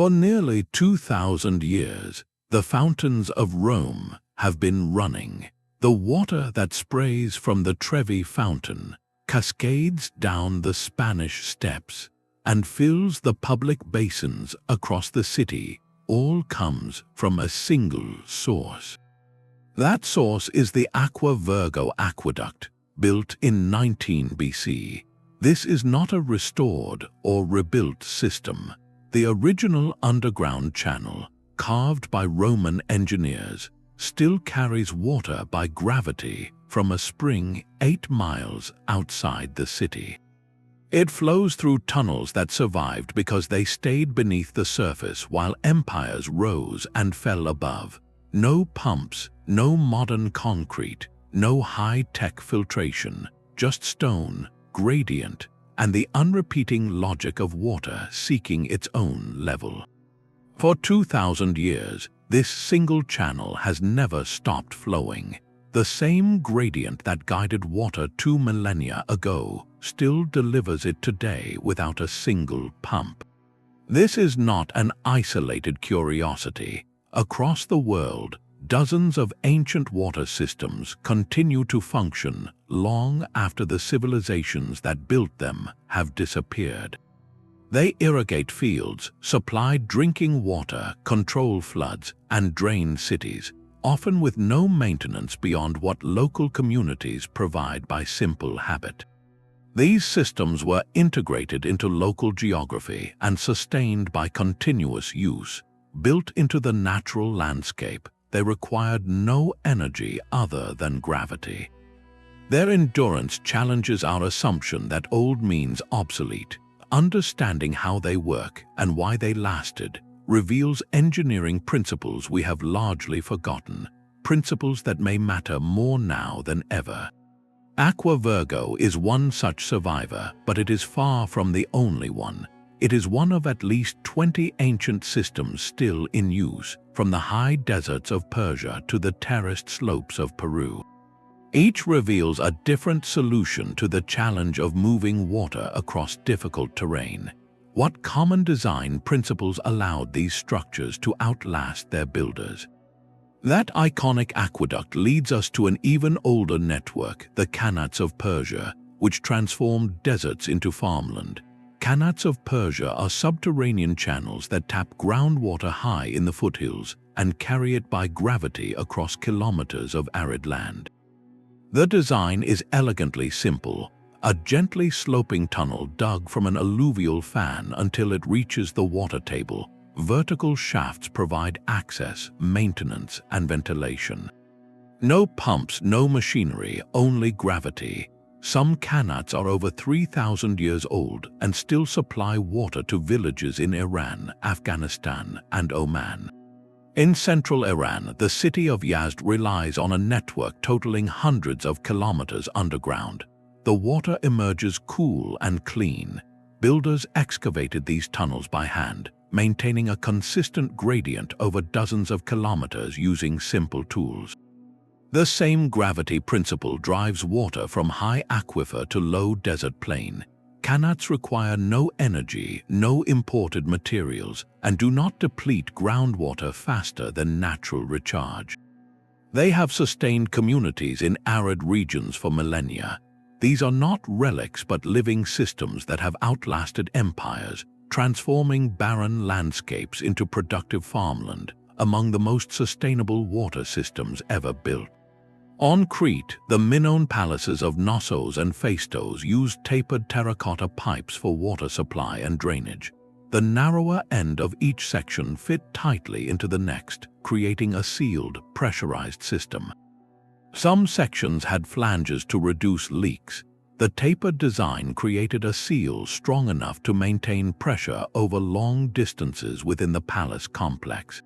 For nearly 2,000 years, the fountains of Rome have been running. The water that sprays from the Trevi Fountain cascades down the Spanish Steps and fills the public basins across the city. All comes from a single source. That source is the Aqua Virgo aqueduct, built in 19 BC. This is not a restored or rebuilt system. The original underground channel, carved by Roman engineers, still carries water by gravity from a spring 8 miles outside the city. It flows through tunnels that survived because they stayed beneath the surface while empires rose and fell above. No pumps, no modern concrete, no high-tech filtration, just stone, gradient, and the unrepeating logic of water seeking its own level. For 2,000 years, this single channel has never stopped flowing. The same gradient that guided water 2 millennia ago still delivers it today without a single pump. This is not an isolated curiosity. Across the world, dozens of ancient water systems continue to function long after the civilizations that built them have disappeared. They irrigate fields, supply drinking water, control floods, and drain cities, often with no maintenance beyond what local communities provide by simple habit. These systems were integrated into local geography and sustained by continuous use. Built into the natural landscape, they required no energy other than gravity. Their endurance challenges our assumption that old means obsolete. Understanding how they work and why they lasted reveals engineering principles we have largely forgotten, principles that may matter more now than ever. Aqua Virgo is one such survivor, but it is far from the only one. It is one of at least 20 ancient systems still in use, from the high deserts of Persia to the terraced slopes of Peru. Each reveals a different solution to the challenge of moving water across difficult terrain. What common design principles allowed these structures to outlast their builders? That iconic aqueduct leads us to an even older network, the Qanats of Persia, which transformed deserts into farmland. Qanats of Persia are subterranean channels that tap groundwater high in the foothills and carry it by gravity across kilometers of arid land. The design is elegantly simple, a gently sloping tunnel dug from an alluvial fan until it reaches the water table. Vertical shafts provide access, maintenance, and ventilation. No pumps, no machinery, only gravity. Some qanats are over 3,000 years old and still supply water to villages in Iran, Afghanistan, and Oman. In central Iran, the city of Yazd relies on a network totaling hundreds of kilometers underground. The water emerges cool and clean. Builders excavated these tunnels by hand, maintaining a consistent gradient over dozens of kilometers using simple tools. The same gravity principle drives water from high aquifer to low desert plain. Qanats require no energy, no imported materials, and do not deplete groundwater faster than natural recharge. They have sustained communities in arid regions for millennia. These are not relics but living systems that have outlasted empires, transforming barren landscapes into productive farmland, among the most sustainable water systems ever built. On Crete, the Minoan palaces of Knossos and Phaistos used tapered terracotta pipes for water supply and drainage. The narrower end of each section fit tightly into the next, creating a sealed, pressurized system. Some sections had flanges to reduce leaks. The tapered design created a seal strong enough to maintain pressure over long distances within the palace complex.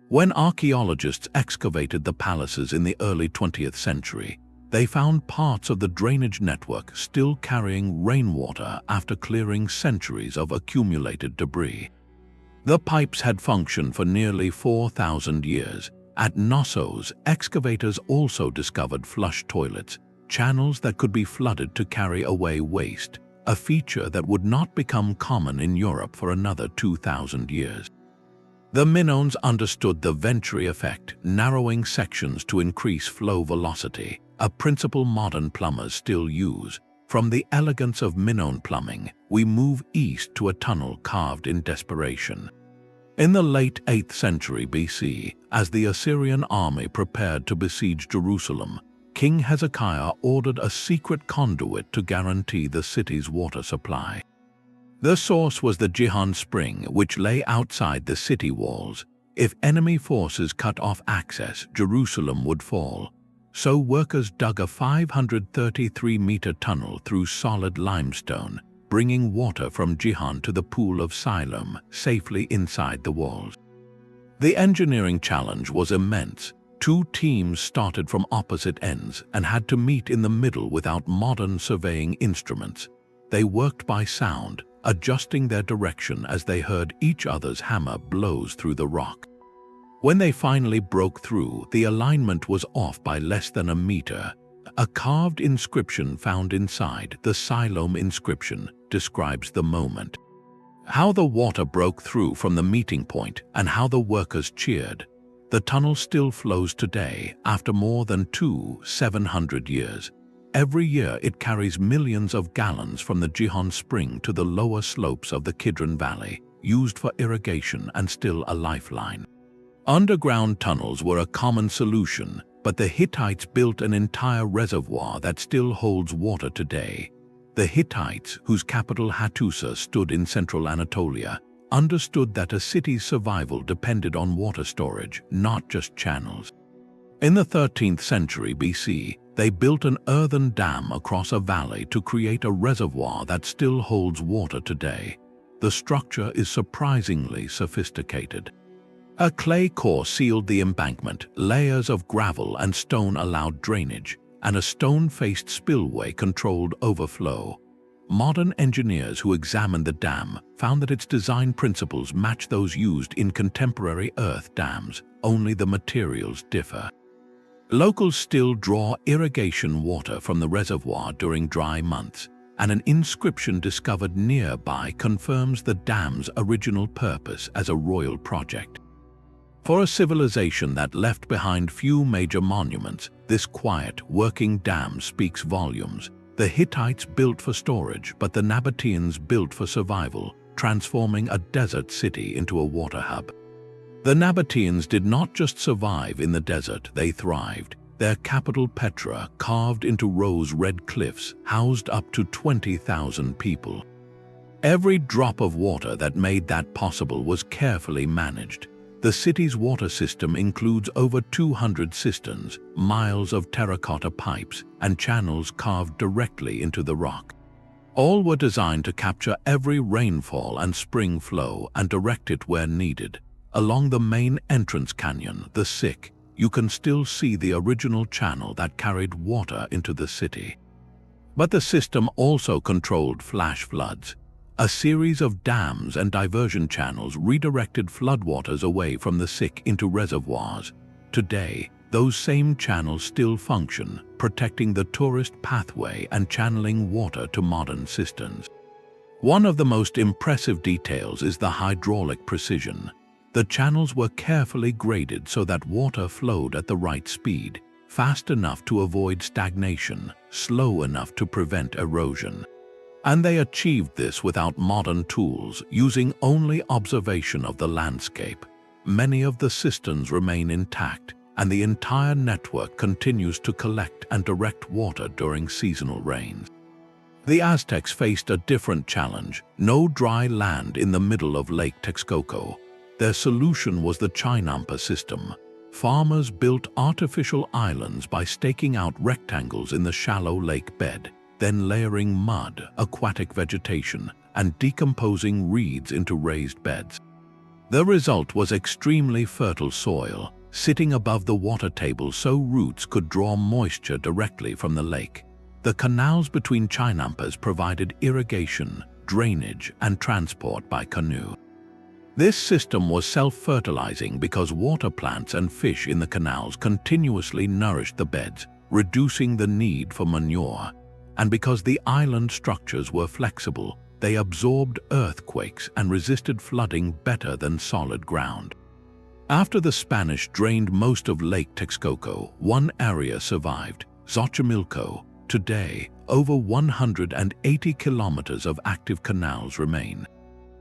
When archaeologists excavated the palaces in the early 20th century, they found parts of the drainage network still carrying rainwater after clearing centuries of accumulated debris. The pipes had functioned for nearly 4,000 years. At Knossos, excavators also discovered flush toilets, channels that could be flooded to carry away waste. a feature that would not become common in Europe for another 2,000 years. The Minoans understood the venturi effect, narrowing sections to increase flow velocity, a principle modern plumbers still use. From the elegance of Minoan plumbing, we move east to a tunnel carved in desperation. In the late 8th century BC, as the Assyrian army prepared to besiege Jerusalem, King Hezekiah ordered a secret conduit to guarantee the city's water supply. The source was the Gihon Spring, which lay outside the city walls. If enemy forces cut off access, Jerusalem would fall. So workers dug a 533-meter tunnel through solid limestone, bringing water from Gihon to the pool of Siloam, safely inside the walls. The engineering challenge was immense. Two teams started from opposite ends and had to meet in the middle without modern surveying instruments. They worked by sound, adjusting their direction as they heard each other's hammer blows through the rock. When they finally broke through, the alignment was off by less than a meter. A carved inscription found inside, the Siloam inscription, describes the moment. How the water broke through from the meeting point and how the workers cheered. The tunnel still flows today, after more than 700 years. Every year it carries millions of gallons from the Gihon Spring to the lower slopes of the Kidron Valley, used for irrigation and still a lifeline. Underground tunnels were a common solution, but the Hittites built an entire reservoir that still holds water today. The Hittites, whose capital Hattusa stood in central Anatolia, understood that a city's survival depended on water storage, not just channels. In the 13th century BC, they built an earthen dam across a valley to create a reservoir that still holds water today. The structure is surprisingly sophisticated. A clay core sealed the embankment, layers of gravel and stone allowed drainage, and a stone-faced spillway controlled overflow. Modern engineers who examined the dam found that its design principles match those used in contemporary earth dams, only the materials differ. Locals still draw irrigation water from the reservoir during dry months, and an inscription discovered nearby confirms the dam's original purpose as a royal project. For a civilization that left behind few major monuments, this quiet, working dam speaks volumes. The Hittites built for storage, but the Nabataeans built for survival, transforming a desert city into a water hub. The Nabataeans did not just survive in the desert, they thrived. Their capital Petra, carved into rose-red cliffs, housed up to 20,000 people. Every drop of water that made that possible was carefully managed. The city's water system includes over 200 cisterns, miles of terracotta pipes, and channels carved directly into the rock. All were designed to capture every rainfall and spring flow and direct it where needed. Along the main entrance canyon, the Sick, you can still see the original channel that carried water into the city. But the system also controlled flash floods. A series of dams and diversion channels redirected floodwaters away from the Sick into reservoirs. Today, those same channels still function, protecting the tourist pathway and channeling water to modern cisterns. One of the most impressive details is the hydraulic precision. The channels were carefully graded so that water flowed at the right speed, fast enough to avoid stagnation, slow enough to prevent erosion. And they achieved this without modern tools, using only observation of the landscape. Many of the cisterns remain intact, and the entire network continues to collect and direct water during seasonal rains. The Aztecs faced a different challenge: no dry land in the middle of Lake Texcoco. Their solution was the Chinampas system. Farmers built artificial islands by staking out rectangles in the shallow lake bed, then layering mud, aquatic vegetation, and decomposing reeds into raised beds. The result was extremely fertile soil, sitting above the water table so roots could draw moisture directly from the lake. The canals between Chinampas provided irrigation, drainage, and transport by canoe. This system was self-fertilizing because water plants and fish in the canals continuously nourished the beds, reducing the need for manure. and because the island structures were flexible, they absorbed earthquakes and resisted flooding better than solid ground. After the Spanish drained most of Lake Texcoco, one area survived, Xochimilco. Today, over 180 kilometers of active canals remain.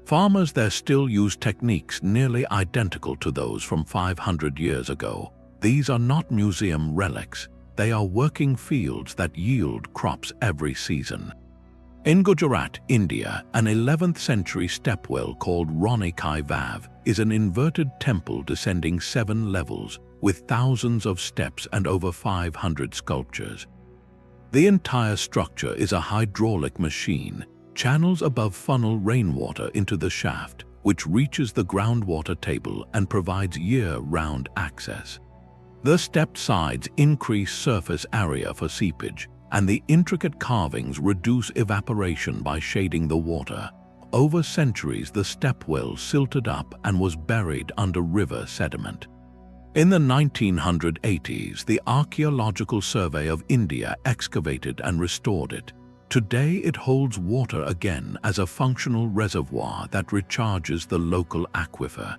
Farmers there still use techniques nearly identical to those from 500 years ago. These are not museum relics. They are working fields that yield crops every season. In Gujarat, India, an 11th century stepwell called Rani Ki Vav is an inverted temple descending 7 levels with thousands of steps and over 500 sculptures. The entire structure is a hydraulic machine. Channels above funnel rainwater into the shaft, which reaches the groundwater table and provides year-round access. The stepped sides increase surface area for seepage, and the intricate carvings reduce evaporation by shading the water. Over centuries, the stepwell silted up and was buried under river sediment. In the 1980s, the Archaeological Survey of India excavated and restored it. Today, it holds water again as a functional reservoir that recharges the local aquifer.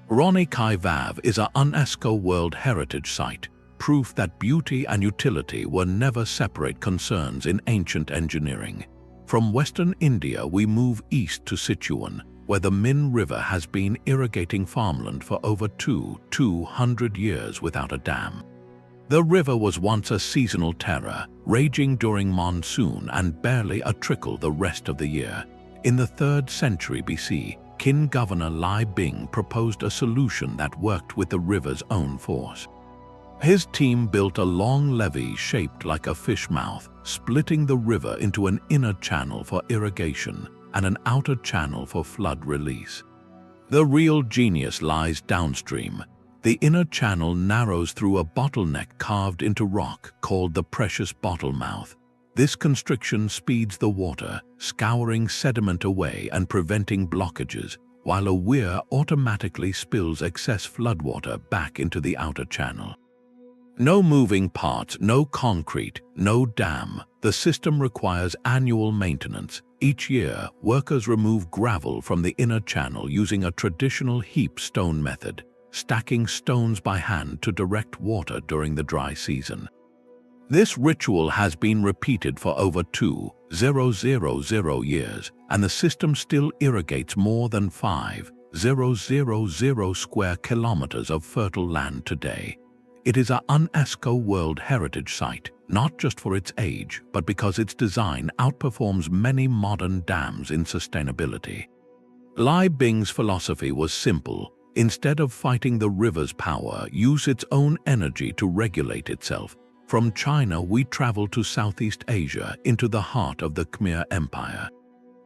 Rani Ki Vav is a UNESCO World Heritage Site, proof that beauty and utility were never separate concerns in ancient engineering. From western India, we move east to Sichuan, where the Min River has been irrigating farmland for over 200 years without a dam. The river was once a seasonal terror, raging during monsoon and barely a trickle the rest of the year. In the 3rd century BC, Qin governor Lai Bing proposed a solution that worked with the river's own force. His team built a long levee shaped like a fish mouth, splitting the river into an inner channel for irrigation and an outer channel for flood release. The real genius lies downstream. The inner channel narrows through a bottleneck carved into rock called the precious bottle mouth. This constriction speeds the water, scouring sediment away and preventing blockages, while a weir automatically spills excess floodwater back into the outer channel. No moving parts, no concrete, no dam. The system requires annual maintenance. Each year, workers remove gravel from the inner channel using a traditional heap stone method, stacking stones by hand to direct water during the dry season. This ritual has been repeated for over 2,000 years, and the system still irrigates more than 5,000 square kilometers of fertile land today. It is a UNESCO World Heritage Site, not just for its age, but because its design outperforms many modern dams in sustainability. Lai Bing's philosophy was simple. Instead of fighting the river's power, use its own energy to regulate itself. From China, we travel to Southeast Asia, into the heart of the Khmer Empire.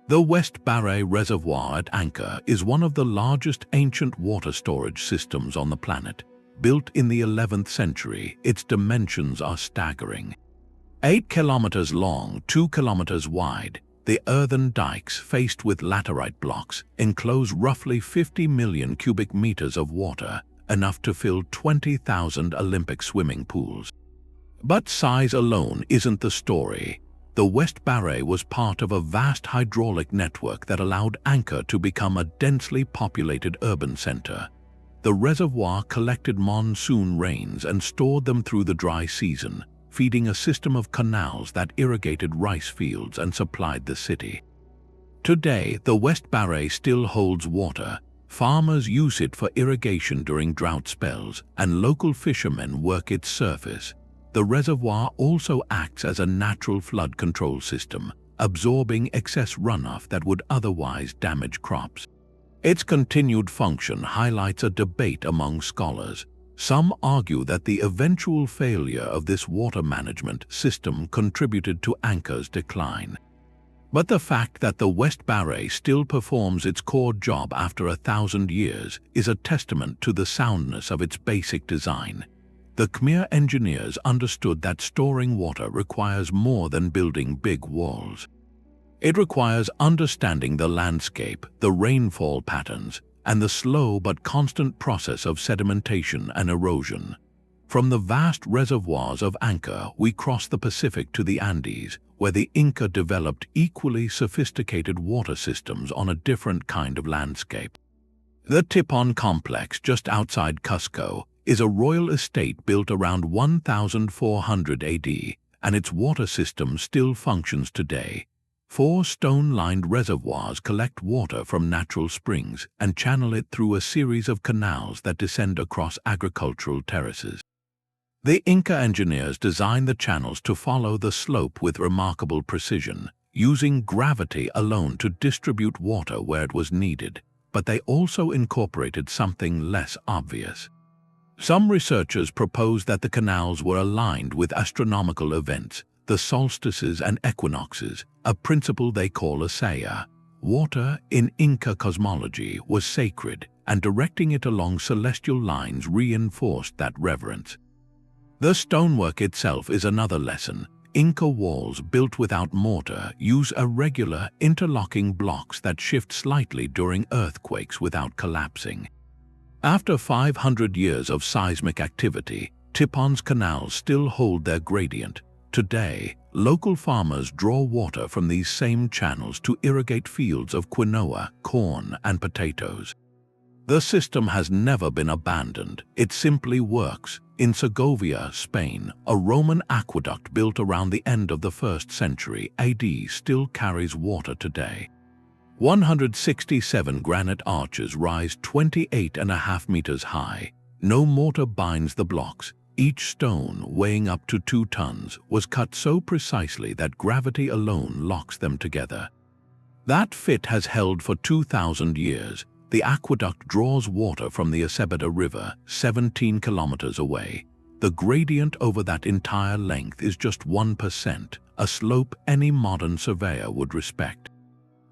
The West Baray Reservoir at Angkor is one of the largest ancient water storage systems on the planet. Built in the 11th century, its dimensions are staggering. 8 kilometers long, 2 kilometers wide, the earthen dikes, faced with laterite blocks, enclose roughly 50 million cubic meters of water, enough to fill 20,000 Olympic swimming pools. But size alone isn't the story. The West Baray was part of a vast hydraulic network that allowed Angkor to become a densely populated urban center. The reservoir collected monsoon rains and stored them through the dry season, feeding a system of canals that irrigated rice fields and supplied the city. Today, the West Baray still holds water. Farmers use it for irrigation during drought spells, and local fishermen work its surface. The reservoir also acts as a natural flood control system, absorbing excess runoff that would otherwise damage crops. Its continued function highlights a debate among scholars. Some argue that the eventual failure of this water management system contributed to Angkor's decline. But the fact that the West Baray still performs its core job after 1,000 years is a testament to the soundness of its basic design. The Khmer engineers understood that storing water requires more than building big walls. It requires understanding the landscape, the rainfall patterns, and the slow but constant process of sedimentation and erosion. From the vast reservoirs of Angkor, we cross the Pacific to the Andes, where the Inca developed equally sophisticated water systems on a different kind of landscape. The Tipon complex, just outside Cusco, is a royal estate built around 1400 AD, and its water system still functions today. 4 stone-lined reservoirs collect water from natural springs and channel it through a series of canals that descend across agricultural terraces. The Inca engineers designed the channels to follow the slope with remarkable precision, using gravity alone to distribute water where it was needed, but they also incorporated something less obvious. Some researchers propose that the canals were aligned with astronomical events, the solstices and equinoxes, a principle they call a saya. Water, in Inca cosmology, was sacred, and directing it along celestial lines reinforced that reverence. The stonework itself is another lesson. Inca walls built without mortar use irregular, interlocking blocks that shift slightly during earthquakes without collapsing. After 500 years of seismic activity, Tipon's canals still hold their gradient. Today, local farmers draw water from these same channels to irrigate fields of quinoa, corn, and potatoes. The system has never been abandoned, it simply works. In Segovia, Spain, a Roman aqueduct built around the end of the 1st century AD still carries water today. 167 granite arches rise 28.5 meters high. No mortar binds the blocks. Each stone, weighing up to 2 tons, was cut so precisely that gravity alone locks them together. That fit has held for 2,000 years. The aqueduct draws water from the Aztec River, 17 kilometers away. The gradient over that entire length is just 1%, a slope any modern surveyor would respect.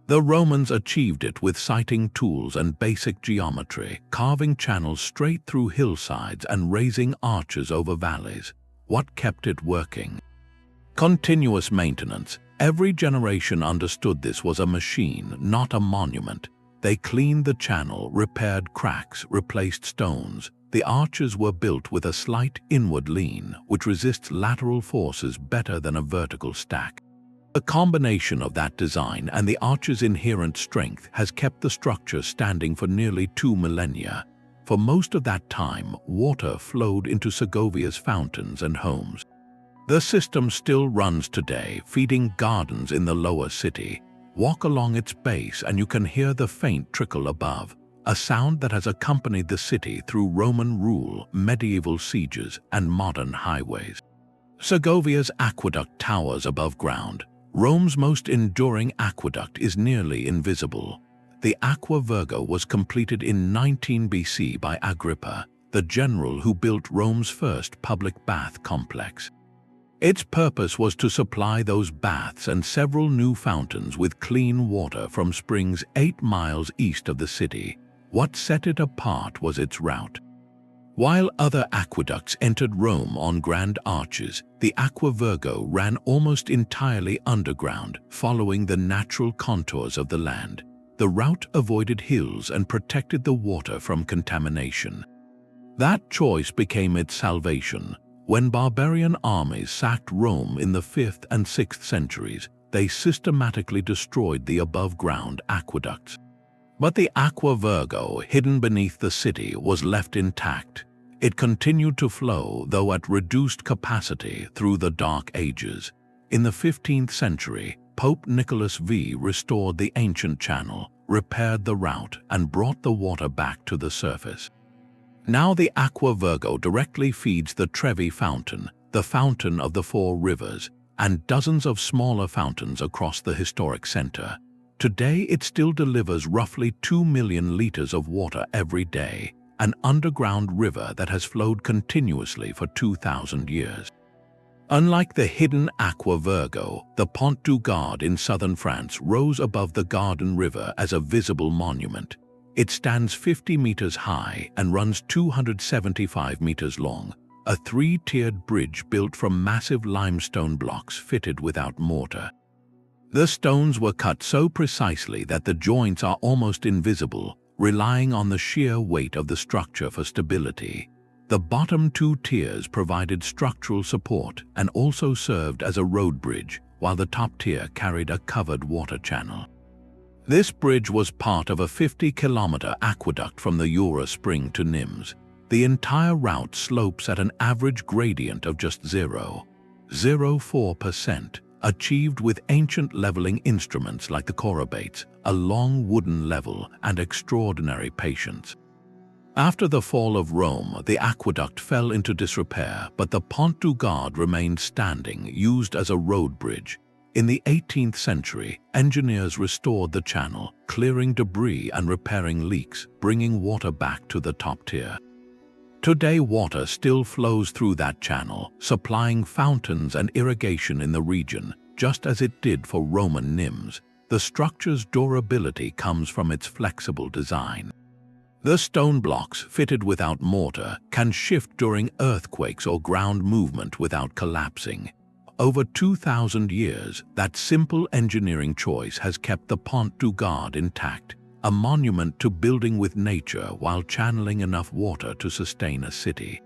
The Romans achieved it with sighting tools and basic geometry, carving channels straight through hillsides and raising arches over valleys. What kept it working? Continuous maintenance. Every generation understood this was a machine, not a monument. They cleaned the channel, repaired cracks, replaced stones. The arches were built with a slight inward lean, which resists lateral forces better than a vertical stack. The combination of that design and the arch's inherent strength has kept the structure standing for nearly 2 millennia. For most of that time, water flowed into Segovia's fountains and homes. The system still runs today, feeding gardens in the lower city. Walk along its base and you can hear the faint trickle above, a sound that has accompanied the city through Roman rule, medieval sieges, and modern highways. Segovia's aqueduct towers above ground. Rome's most enduring aqueduct is nearly invisible. The Aqua Virgo was completed in 19 BC by Agrippa, the general who built Rome's first public bath complex. Its purpose was to supply those baths and several new fountains with clean water from springs 8 miles east of the city. What set it apart was its route. While other aqueducts entered Rome on grand arches, the Aqua Virgo ran almost entirely underground, following the natural contours of the land. The route avoided hills and protected the water from contamination. That choice became its salvation. When barbarian armies sacked Rome in the 5th and 6th centuries, they systematically destroyed the above-ground aqueducts. But the Aqua Virgo, hidden beneath the city, was left intact. It continued to flow, though at reduced capacity, through the Dark Ages. In the 15th century, Pope Nicholas V restored the ancient channel, repaired the route, and brought the water back to the surface. Now the Aqua Virgo directly feeds the Trevi Fountain, the fountain of the 4 rivers, and dozens of smaller fountains across the historic center. Today it still delivers roughly 2 million liters of water every day, an underground river that has flowed continuously for 2,000 years. Unlike the hidden Aqua Virgo, the Pont du Gard in southern France rose above the Garden River as a visible monument. It stands 50 meters high and runs 275 meters long, a 3-tiered bridge built from massive limestone blocks fitted without mortar. The stones were cut so precisely that the joints are almost invisible, relying on the sheer weight of the structure for stability. The bottom 2 tiers provided structural support and also served as a road bridge, while the top tier carried a covered water channel. This bridge was part of a 50-kilometer aqueduct from the Jura Spring to Nims. The entire route slopes at an average gradient of just 0.04%, achieved with ancient leveling instruments like the chorobates, a long wooden level, and extraordinary patience. After the fall of Rome, the aqueduct fell into disrepair, but the Pont du Gard remained standing, used as a road bridge. In the 18th century, engineers restored the channel, clearing debris and repairing leaks, bringing water back to the top tier. Today, water still flows through that channel, supplying fountains and irrigation in the region, just as it did for Roman Nims. The structure's durability comes from its flexible design. The stone blocks, fitted without mortar, can shift during earthquakes or ground movement without collapsing. Over 2,000 years, that simple engineering choice has kept the Pont du Gard intact, a monument to building with nature while channeling enough water to sustain a city.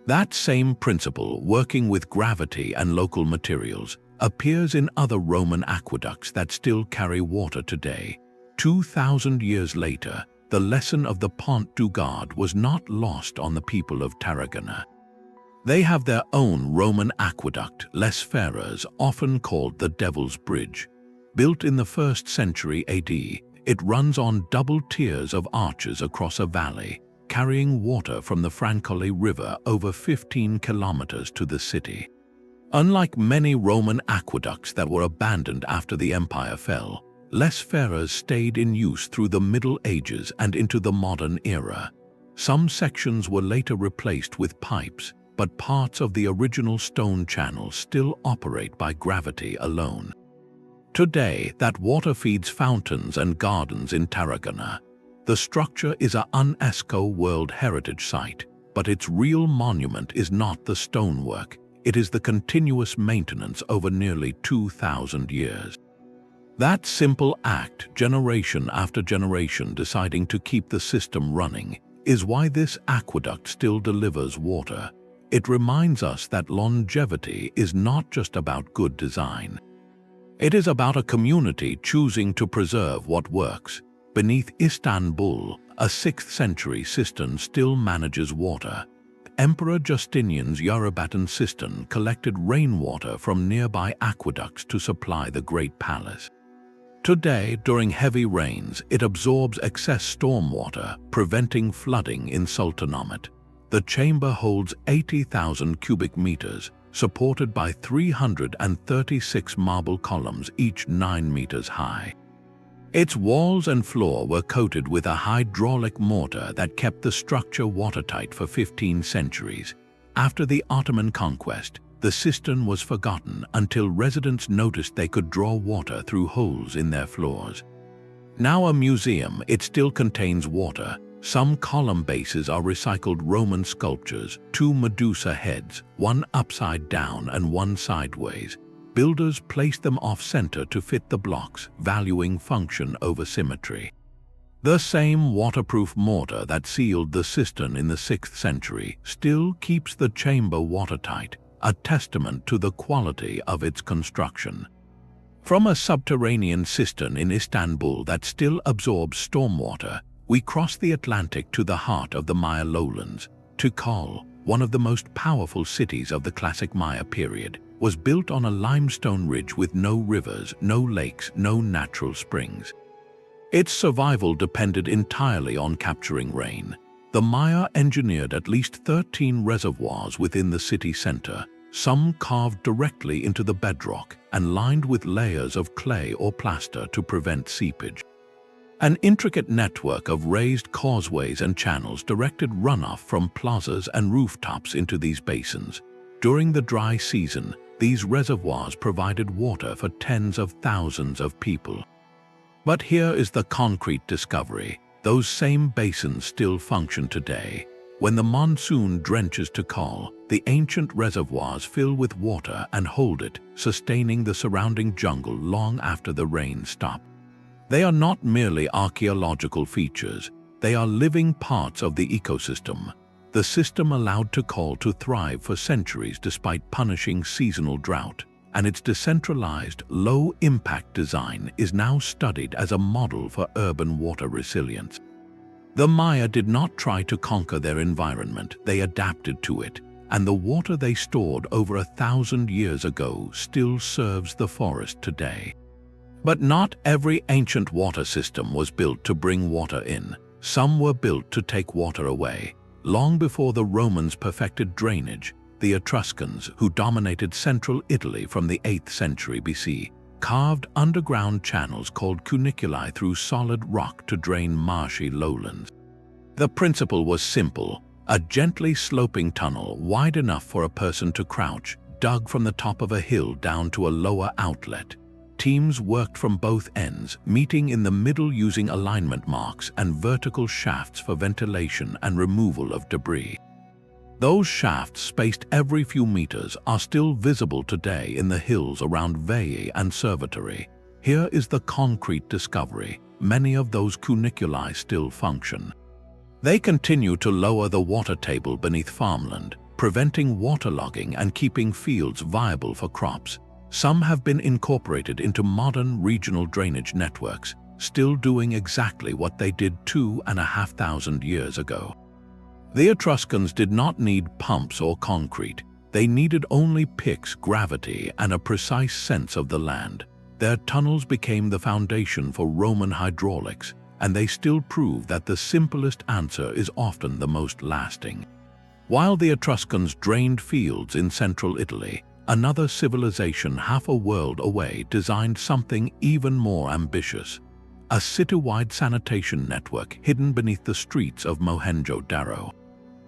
That same principle, working with gravity and local materials, appears in other Roman aqueducts that still carry water today. 2,000 years later, the lesson of the Pont du Gard was not lost on the people of Tarragona. They have their own Roman aqueduct, Les Ferrers, often called the Devil's Bridge. Built in the 1st century AD, it runs on double tiers of arches across a valley, carrying water from the Francole River over 15 kilometers to the city. Unlike many Roman aqueducts that were abandoned after the empire fell, Les Ferrers stayed in use through the Middle Ages and into the modern era. Some sections were later replaced with pipes, but parts of the original stone channel still operate by gravity alone. Today, that water feeds fountains and gardens in Tarragona. The structure is a UNESCO World Heritage Site, but its real monument is not the stonework. It is the continuous maintenance over nearly 2,000 years. That simple act, generation after generation deciding to keep the system running, is why this aqueduct still delivers water. It reminds us that longevity is not just about good design. It is about a community choosing to preserve what works. Beneath Istanbul, a 6th century cistern still manages water. Emperor Justinian's Yerebatan cistern collected rainwater from nearby aqueducts to supply the Great Palace. Today, during heavy rains, it absorbs excess stormwater, preventing flooding in Sultanahmet. The chamber holds 80,000 cubic meters, supported by 336 marble columns, each 9 meters high. Its walls and floor were coated with a hydraulic mortar that kept the structure watertight for 15 centuries. After the Ottoman conquest, the cistern was forgotten until residents noticed they could draw water through holes in their floors. Now a museum, it still contains water. Some column bases are recycled Roman sculptures, 2 Medusa heads, one upside down and one sideways. Builders placed them off-center to fit the blocks, valuing function over symmetry. The same waterproof mortar that sealed the cistern in the 6th century still keeps the chamber watertight, a testament to the quality of its construction. From a subterranean cistern in Istanbul that still absorbs stormwater, we cross the Atlantic to the heart of the Maya lowlands. Tikal, one of the most powerful cities of the classic Maya period, was built on a limestone ridge with no rivers, no lakes, no natural springs. Its survival depended entirely on capturing rain. The Maya engineered at least 13 reservoirs within the city center, some carved directly into the bedrock and lined with layers of clay or plaster to prevent seepage. An intricate network of raised causeways and channels directed runoff from plazas and rooftops into these basins. During the dry season, these reservoirs provided water for tens of thousands of people. But here is the concrete discovery. Those same basins still function today. When the monsoon drenches Tikal, the ancient reservoirs fill with water and hold it, sustaining the surrounding jungle long after the rain stops. They are not merely archaeological features, they are living parts of the ecosystem. The system allowed Tikal to thrive for centuries despite punishing seasonal drought, and its decentralized, low-impact design is now studied as a model for urban water resilience. The Maya did not try to conquer their environment, they adapted to it, and the water they stored over 1,000 years ago still serves the forest today. But not every ancient water system was built to bring water in. Some were built to take water away. Long before the Romans perfected drainage, the Etruscans, who dominated central Italy from the 8th century BC, carved underground channels called cuniculi through solid rock to drain marshy lowlands. The principle was simple: a gently sloping tunnel wide enough for a person to crouch, dug from the top of a hill down to a lower outlet. Teams worked from both ends, meeting in the middle using alignment marks and vertical shafts for ventilation and removal of debris. Those shafts, spaced every few meters, are still visible today in the hills around Veii and Servatory. Here is the concrete discovery: many of those cuniculi still function. They continue to lower the water table beneath farmland, preventing waterlogging and keeping fields viable for crops. Some have been incorporated into modern regional drainage networks, still doing exactly what they did 2,500 years ago. The Etruscans did not need pumps or concrete. They needed only picks, gravity, and a precise sense of the land. Their tunnels became the foundation for Roman hydraulics, and they still prove that the simplest answer is often the most lasting. While the Etruscans drained fields in central Italy, another civilization half a world away designed something even more ambitious: a citywide sanitation network hidden beneath the streets of Mohenjo-Daro.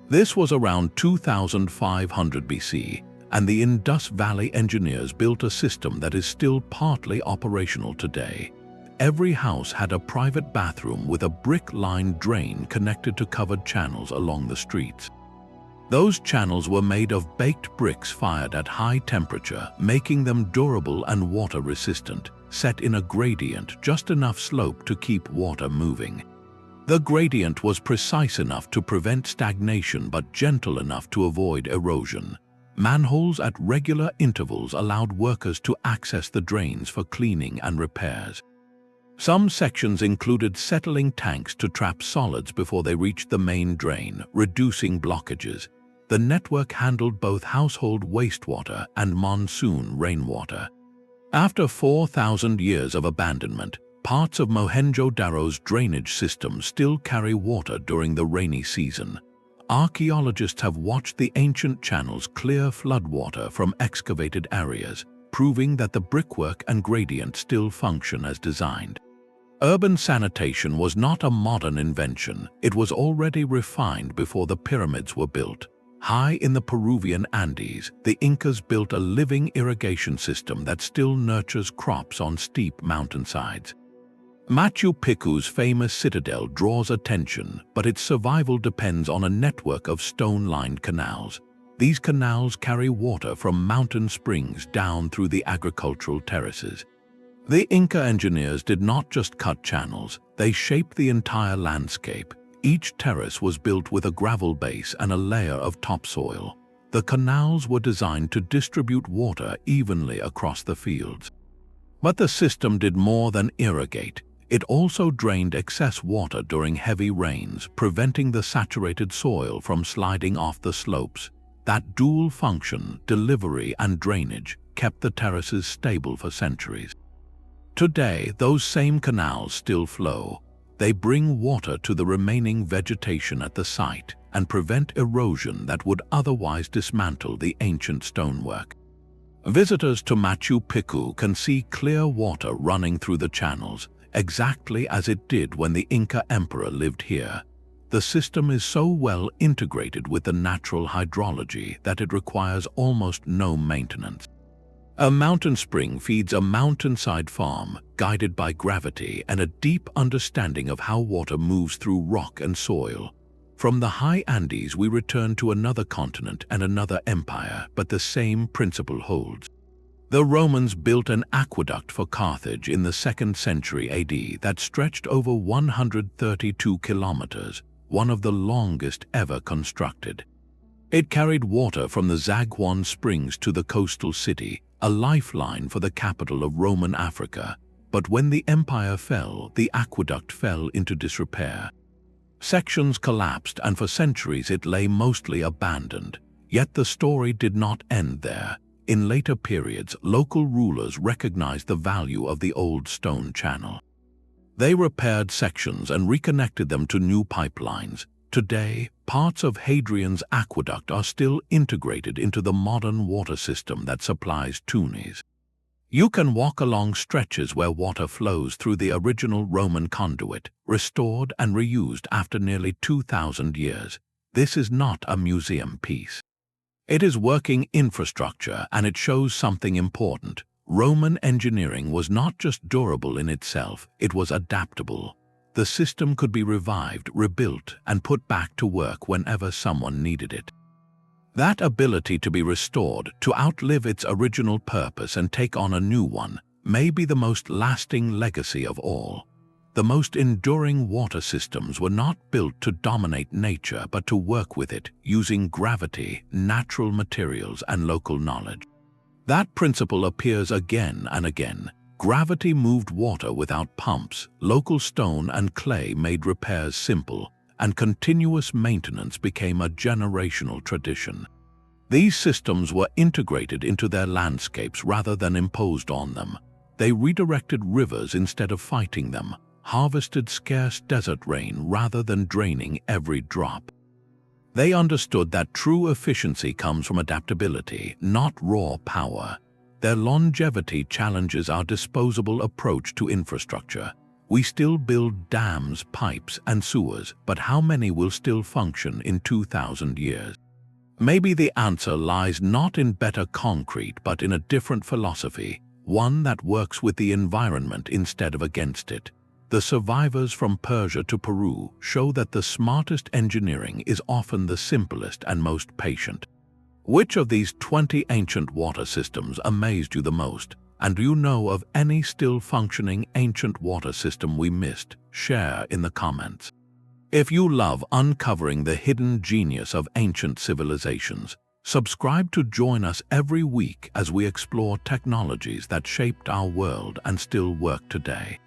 This was around 2500 BC, and the Indus Valley engineers built a system that is still partly operational today. Every house had a private bathroom with a brick-lined drain connected to covered channels along the streets. Those channels were made of baked bricks fired at high temperature, making them durable and water-resistant, set in a gradient, just enough slope to keep water moving. The gradient was precise enough to prevent stagnation but gentle enough to avoid erosion. Manholes at regular intervals allowed workers to access the drains for cleaning and repairs. Some sections included settling tanks to trap solids before they reached the main drain, reducing blockages. The network handled both household wastewater and monsoon rainwater. After 4,000 years of abandonment, parts of Mohenjo-Daro's drainage system still carry water during the rainy season. Archaeologists have watched the ancient channels clear floodwater from excavated areas, proving that the brickwork and gradient still function as designed. Urban sanitation was not a modern invention. It was already refined before the pyramids were built. High in the Peruvian Andes, the Incas built a living irrigation system that still nurtures crops on steep mountainsides. Machu Picchu's famous citadel draws attention, but its survival depends on a network of stone-lined canals. These canals carry water from mountain springs down through the agricultural terraces. The Inca engineers did not just cut channels, they shaped the entire landscape. Each terrace was built with a gravel base and a layer of topsoil. The canals were designed to distribute water evenly across the fields. But the system did more than irrigate. It also drained excess water during heavy rains, preventing the saturated soil from sliding off the slopes. That dual function, delivery and drainage, kept the terraces stable for centuries. Today, those same canals still flow. They bring water to the remaining vegetation at the site and prevent erosion that would otherwise dismantle the ancient stonework. Visitors to Machu Picchu can see clear water running through the channels, exactly as it did when the Inca emperor lived here. The system is so well integrated with the natural hydrology that it requires almost no maintenance. A mountain spring feeds a mountainside farm, guided by gravity and a deep understanding of how water moves through rock and soil. From the high Andes we return to another continent and another empire, but the same principle holds. The Romans built an aqueduct for Carthage in the 2nd century AD that stretched over 132 kilometers, one of the longest ever constructed. It carried water from the Zaguan springs to the coastal city, a lifeline for the capital of Roman Africa. But when the empire fell, the aqueduct fell into disrepair. Sections collapsed, and for centuries it lay mostly abandoned. Yet the story did not end there. In later periods, local rulers recognized the value of the old stone channel. They repaired sections and reconnected them to new pipelines. Today, parts of Hadrian's aqueduct are still integrated into the modern water system that supplies Tunis. You can walk along stretches where water flows through the original Roman conduit, restored and reused after nearly 2,000 years. This is not a museum piece. It is working infrastructure, and it shows something important. Roman engineering was not just durable in itself, it was adaptable. The system could be revived, rebuilt, and put back to work whenever someone needed it. That ability to be restored, to outlive its original purpose and take on a new one, may be the most lasting legacy of all. The most enduring water systems were not built to dominate nature but to work with it, using gravity, natural materials, and local knowledge. That principle appears again and again. Gravity moved water without pumps, local stone and clay made repairs simple, and continuous maintenance became a generational tradition. These systems were integrated into their landscapes rather than imposed on them. They redirected rivers instead of fighting them, harvested scarce desert rain rather than draining every drop. They understood that true efficiency comes from adaptability, not raw power. Their longevity challenges our disposable approach to infrastructure. We still build dams, pipes, and sewers, but how many will still function in 2,000 years? Maybe the answer lies not in better concrete but in a different philosophy, one that works with the environment instead of against it. The survivors from Persia to Peru show that the smartest engineering is often the simplest and most patient. Which of these 20 ancient water systems amazed you the most? And do you know of any still functioning ancient water system we missed? Share in the comments. If you love uncovering the hidden genius of ancient civilizations, subscribe to join us every week as we explore technologies that shaped our world and still work today.